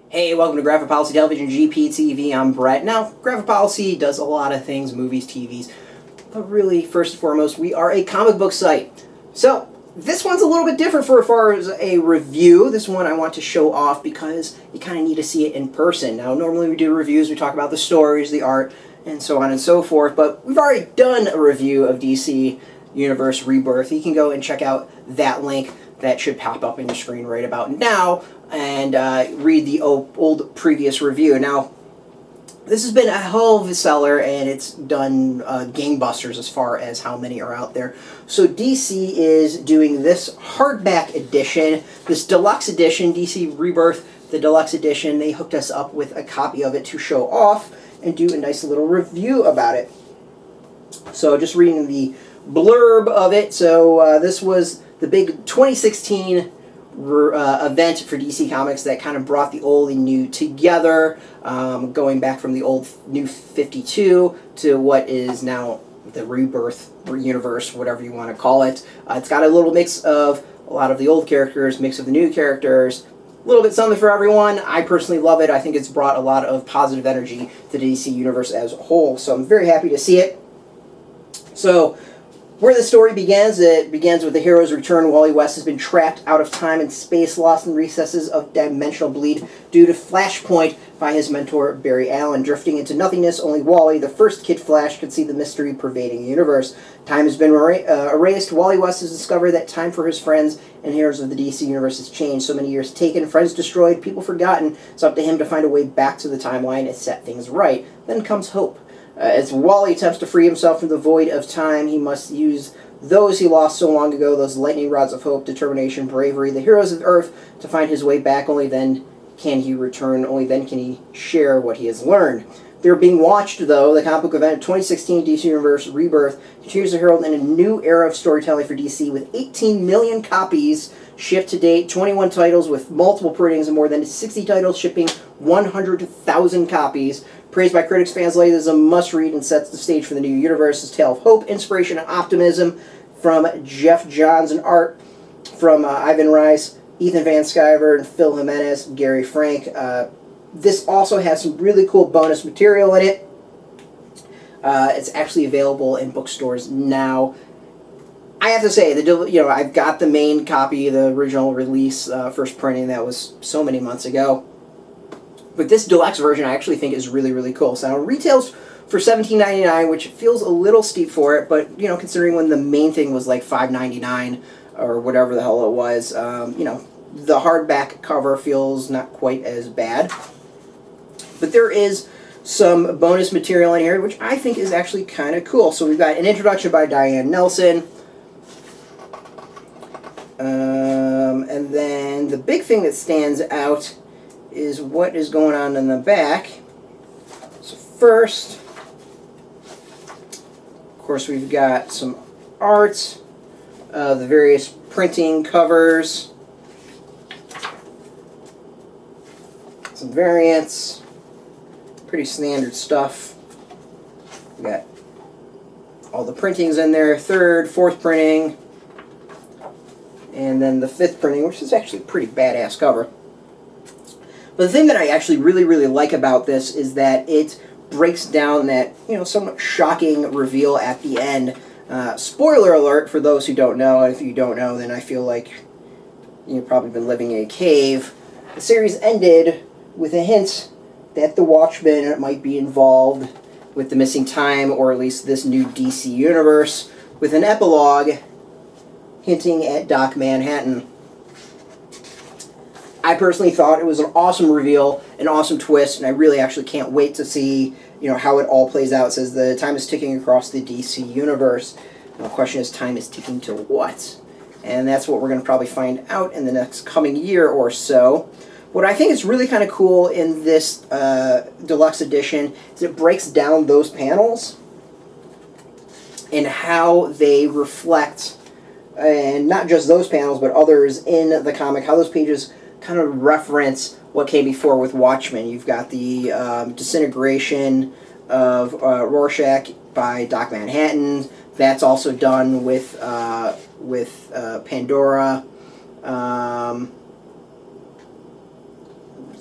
Hey, welcome to Graphic Policy Television, GPTV. I'm Brett. Now, Graphic Policy does a lot of things, movies, TVs, but really, first and foremost, we are a comic book site. So, this one's a little bit different for as far as a review. This one I want to show off because you kind of need to see it in person. Now, normally we do reviews, we talk about the stories, the art, and so on and so forth, but we've already done a review of DC Universe Rebirth. You can go and check out that link. That should pop up on your screen right about now, and read the old previous review. Now, this has been a hell of a seller, and it's done gangbusters as far as how many are out there. So DC is doing this hardback edition, this deluxe edition, DC Rebirth, the deluxe edition. They hooked us up with a copy of it to show off and do a nice little review about it. So just reading the blurb of it. So this was the big 2016 event for DC Comics that kind of brought the old and new together, going back from the old New 52 to what is now the Rebirth universe, whatever you want to call it. It's got a little mix of a lot of the old characters, mix of the new characters, a little bit something for everyone. I personally love it. I think it's brought a lot of positive energy to the DC universe as a whole, so I'm very happy to see it. So, where the story begins, it begins with the hero's return. Wally West has been trapped out of time and space, lost in recesses of dimensional bleed due to Flashpoint by his mentor, Barry Allen. Drifting into nothingness, only Wally, the first Kid Flash, could see the mystery pervading the universe. Time has been erased. Wally West has discovered that time for his friends and heroes of the DC universe has changed. So many years taken, friends destroyed, people forgotten. It's up to him to find a way back to the timeline and set things right. Then comes hope. As Wally attempts to free himself from the void of time, he must use those he lost so long ago, those lightning rods of hope, determination, bravery, the heroes of Earth, to find his way back. Only then can he return, only then can he share what he has learned. They're being watched, though. The comic book event 2016 DC Universe Rebirth continues to herald in a new era of storytelling for DC with 18 million copies shipped to date, 21 titles with multiple printings, and more than 60 titles shipping 100,000 copies. Praised by critics, fans alike, this is a must-read and sets the stage for the new universe. This tale of hope, inspiration, and optimism from Jeff Johns and art from Ivan Rice, Ethan Van Sciver, and Phil Jimenez, Gary Frank. This also has some really cool bonus material in it. It's actually available in bookstores now. I have to say, I've got the main copy, the original release, first printing that was so many months ago. But this deluxe version I actually think is really, really cool. So it retails for $17.99, which feels a little steep for it, but, considering when the main thing was like $5.99 or whatever the hell it was, the hardback cover feels not quite as bad. But there is some bonus material in here, which I think is actually kind of cool. So we've got an introduction by Diane Nelson. And then the big thing that stands out is what is going on in the back. So first, of course, we've got some art of the various printing covers, some variants, pretty standard stuff. We got all the printings in there, third, fourth printing, and then the fifth printing, which is actually a pretty badass cover. But the thing that I actually really, really like about this is that it breaks down that, somewhat shocking reveal at the end. Spoiler alert for those who don't know. If you don't know, then I feel like you've probably been living in a cave. The series ended with a hint that the Watchmen might be involved with the missing time, or at least this new DC universe, with an epilogue hinting at Doc Manhattan. I personally thought it was an awesome reveal, an awesome twist, and I really actually can't wait to see, how it all plays out. It says the time is ticking across the DC universe. And the question is, time is ticking to what? And that's what we're going to probably find out in the next coming year or so. What I think is really kind of cool in this deluxe edition is it breaks down those panels and how they reflect, and not just those panels, but others in the comic, how those pages kind of reference what came before with Watchmen. You've got the disintegration of Rorschach by Doc Manhattan. That's also done with Pandora.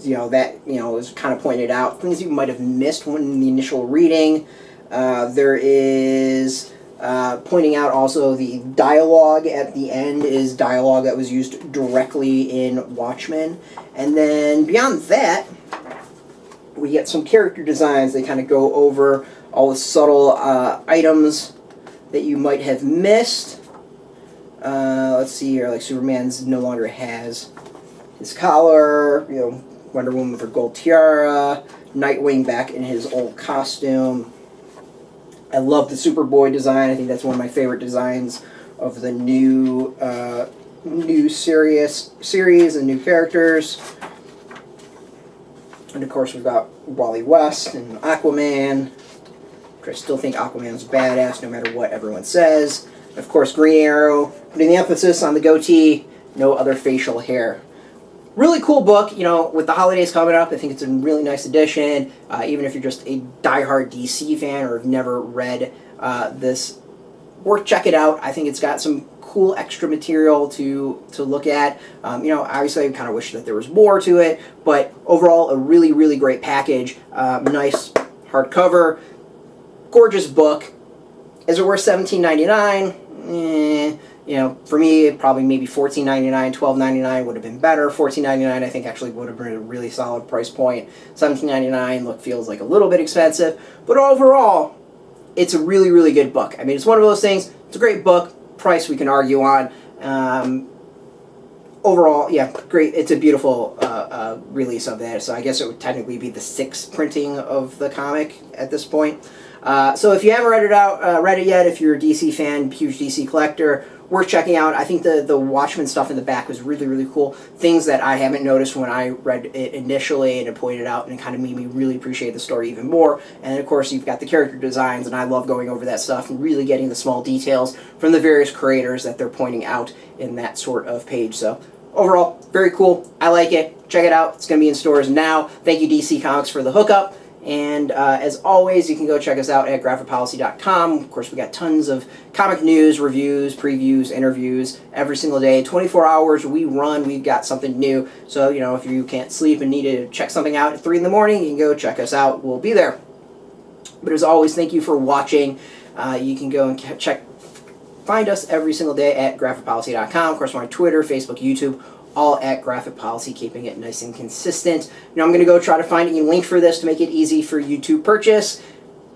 that is kind of pointed out. Things you might have missed when in the initial reading. There is pointing out also the dialogue at the end is dialogue that was used directly in Watchmen. And then beyond that, we get some character designs. They kind of go over all the subtle items that you might have missed. Let's see here, like Superman's no longer has his collar, Wonder Woman with her gold tiara, Nightwing back in his old costume. I love the Superboy design. I think that's one of my favorite designs of the new series and new characters. And of course we've got Wally West and Aquaman. I still think Aquaman's badass no matter what everyone says. And of course Green Arrow, putting the emphasis on the goatee, no other facial hair. Really cool book, with the holidays coming up. I think it's a really nice addition. Even if you're just a diehard DC fan or have never read this, worth check it out. I think it's got some cool extra material to look at. Obviously I kind of wish that there was more to it, but overall a really, really great package. Nice hardcover, gorgeous book. Is it worth $17.99? For me, probably maybe $14.99, $12.99 would have been better. $14.99 I think actually would have been a really solid price point. $17.99 feels like a little bit expensive, but overall, it's a really, really good book. I mean, it's one of those things. It's a great book. Price we can argue on. Overall, yeah, great. It's a beautiful release of that. So I guess it would technically be the 6th printing of the comic at this point. So if you haven't read it yet, if you're a DC fan, huge DC collector, worth checking out. I think the Watchmen stuff in the back was really, really cool. Things that I haven't noticed when I read it initially, and it pointed out, and it kind of made me really appreciate the story even more. And of course, you've got the character designs, and I love going over that stuff and really getting the small details from the various creators that they're pointing out in that sort of page. So overall, very cool. I like it. Check it out. It's going to be in stores now. Thank you, DC Comics, for the hookup. And as always, you can go check us out at graphicpolicy.com. Of course, we got tons of comic news, reviews, previews, interviews every single day. 24 hours we run, we've got something new. So, if you can't sleep and need to check something out at 3 in the morning, you can go check us out. We'll be there. But as always, thank you for watching. You can go and find us every single day at graphicpolicy.com. Of course, we're on Twitter, Facebook, YouTube, all at Graphic Policy, keeping it nice and consistent. I'm going to go try to find a link for this to make it easy for you to purchase.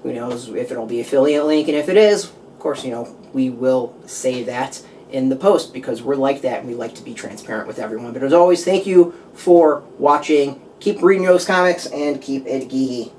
Who knows if it'll be an affiliate link, and if it is, of course, we will say that in the post because we're like that and we like to be transparent with everyone. But as always, thank you for watching. Keep reading those comics and keep it geeky.